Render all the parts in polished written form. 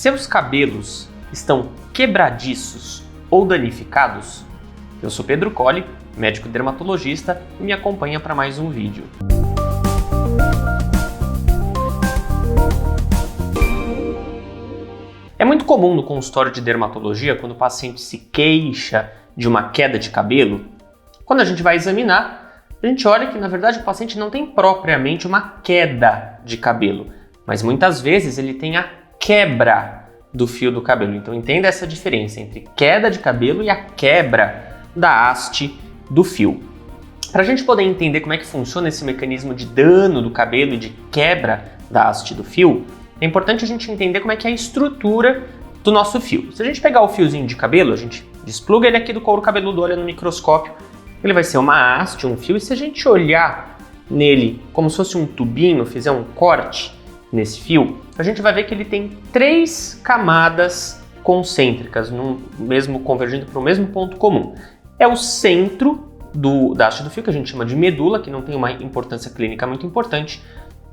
Seus cabelos estão quebradiços ou danificados? Eu sou Pedro Colli, médico dermatologista, e me acompanha para mais um vídeo. É muito comum no consultório de dermatologia, quando o paciente se queixa de uma queda de cabelo, quando a gente vai examinar, a gente olha que na verdade o paciente não tem propriamente uma queda de cabelo, mas muitas vezes ele tem a quebra do fio do cabelo. Então entenda essa diferença entre queda de cabelo e a quebra da haste do fio. Para a gente poder entender como é que funciona esse mecanismo de dano do cabelo e de quebra da haste do fio, é importante a gente entender como é que é a estrutura do nosso fio. Se a gente pegar o fiozinho de cabelo, a gente despluga ele aqui do couro cabeludo, olha no microscópio, ele vai ser uma haste, um fio, e se a gente olhar nele como se fosse um tubinho, fizer um corte nesse fio, a gente vai ver que ele tem 3 camadas concêntricas, convergindo para o mesmo ponto comum. É o centro da haste do fio, que a gente chama de medula, que não tem uma importância clínica muito importante.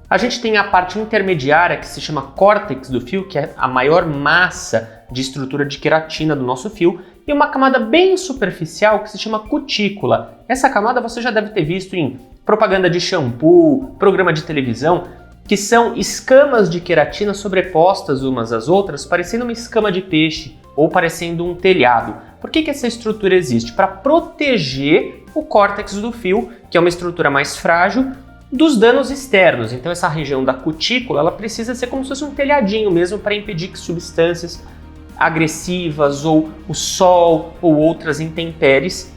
A gente tem a parte intermediária, que se chama córtex do fio, que é a maior massa de estrutura de queratina do nosso fio, e uma camada bem superficial, que se chama cutícula. Essa camada você já deve ter visto em propaganda de shampoo, programa de televisão, que são escamas de queratina sobrepostas umas às outras, parecendo uma escama de peixe ou parecendo um telhado. Por que essa estrutura existe? Para proteger o córtex do fio, que é uma estrutura mais frágil, dos danos externos. Então essa região da cutícula, ela precisa ser como se fosse um telhadinho mesmo para impedir que substâncias agressivas ou o sol ou outras intempéries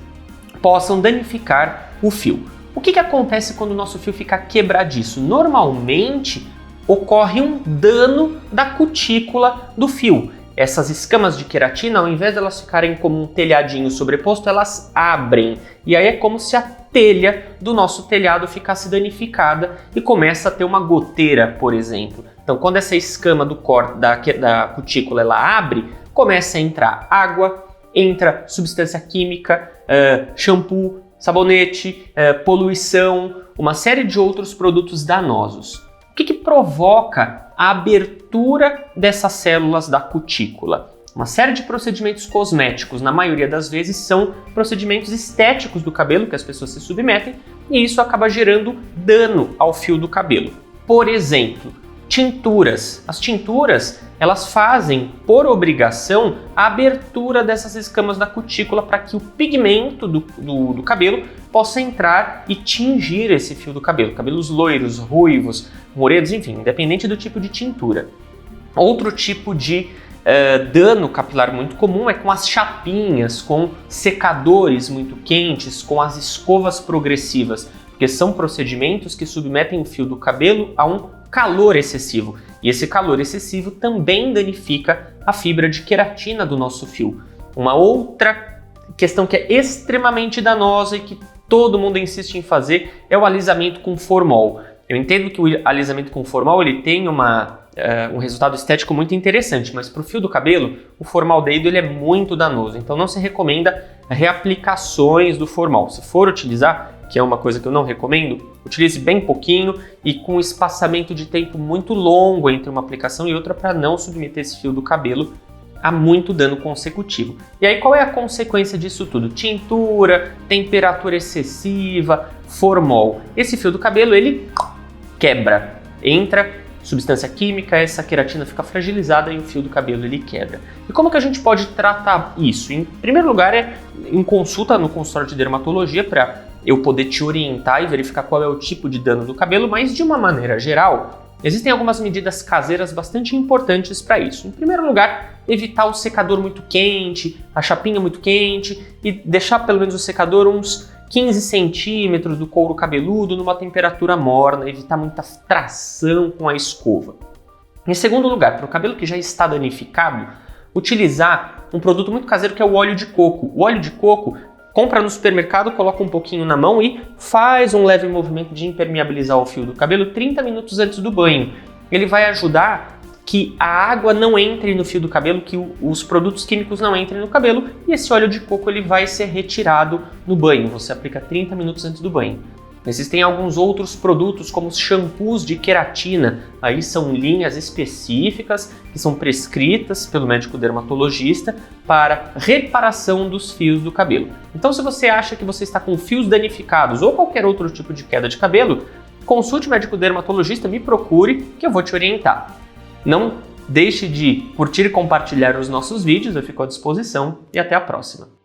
possam danificar o fio. O que acontece quando o nosso fio fica quebradiço? Normalmente ocorre um dano da cutícula do fio. Essas escamas de queratina, ao invés de elas ficarem como um telhadinho sobreposto, elas abrem. E aí é como se a telha do nosso telhado ficasse danificada e começa a ter uma goteira, por exemplo. Então, quando essa escama da cutícula ela abre, começa a entrar água, entra substância química, shampoo, sabonete, poluição, uma série de outros produtos danosos. O que provoca a abertura dessas células da cutícula? Uma série de procedimentos cosméticos, na maioria das vezes, são procedimentos estéticos do cabelo que as pessoas se submetem, e isso acaba gerando dano ao fio do cabelo. Por exemplo, tinturas. As tinturas, elas fazem, por obrigação, a abertura dessas escamas da cutícula para que o pigmento do cabelo possa entrar e tingir esse fio do cabelo. Cabelos loiros, ruivos, morenos, enfim, independente do tipo de tintura. Outro tipo de dano capilar muito comum é com as chapinhas, com secadores muito quentes, com as escovas progressivas, porque são procedimentos que submetem o fio do cabelo a um calor excessivo. E esse calor excessivo também danifica a fibra de queratina do nosso fio. Uma outra questão que é extremamente danosa e que todo mundo insiste em fazer é o alisamento com formol. Eu entendo que o alisamento com formol ele tem um resultado estético muito interessante, mas para o fio do cabelo, o formaldeído ele é muito danoso, então não se recomenda reaplicações do formol. Se for utilizar, que é uma coisa que eu não recomendo, utilize bem pouquinho e com espaçamento de tempo muito longo entre uma aplicação e outra para não submeter esse fio do cabelo a muito dano consecutivo. E aí qual é a consequência disso tudo? Tintura, temperatura excessiva, formol. Esse fio do cabelo ele quebra, entra substância química, essa queratina fica fragilizada e o fio do cabelo ele quebra. E como que a gente pode tratar isso? Em primeiro lugar é em consulta no consultório de dermatologia para eu poder te orientar e verificar qual é o tipo de dano do cabelo, mas de uma maneira geral, existem algumas medidas caseiras bastante importantes para isso. Em primeiro lugar, evitar o secador muito quente, a chapinha muito quente e deixar pelo menos o secador uns 15 centímetros do couro cabeludo numa temperatura morna, evitar muita tração com a escova. Em segundo lugar, para o cabelo que já está danificado, utilizar um produto muito caseiro que é o óleo de coco. O óleo de coco, compra no supermercado, coloca um pouquinho na mão e faz um leve movimento de impermeabilizar o fio do cabelo 30 minutos antes do banho. Ele vai ajudar que a água não entre no fio do cabelo, que os produtos químicos não entrem no cabelo, e esse óleo de coco ele vai ser retirado no banho. Você aplica 30 minutos antes do banho. Existem alguns outros produtos, como os shampoos de queratina. Aí são linhas específicas que são prescritas pelo médico dermatologista para reparação dos fios do cabelo. Então, se você acha que você está com fios danificados ou qualquer outro tipo de queda de cabelo, consulte o médico dermatologista, me procure que eu vou te orientar. Não deixe de curtir e compartilhar os nossos vídeos, eu fico à disposição e até a próxima.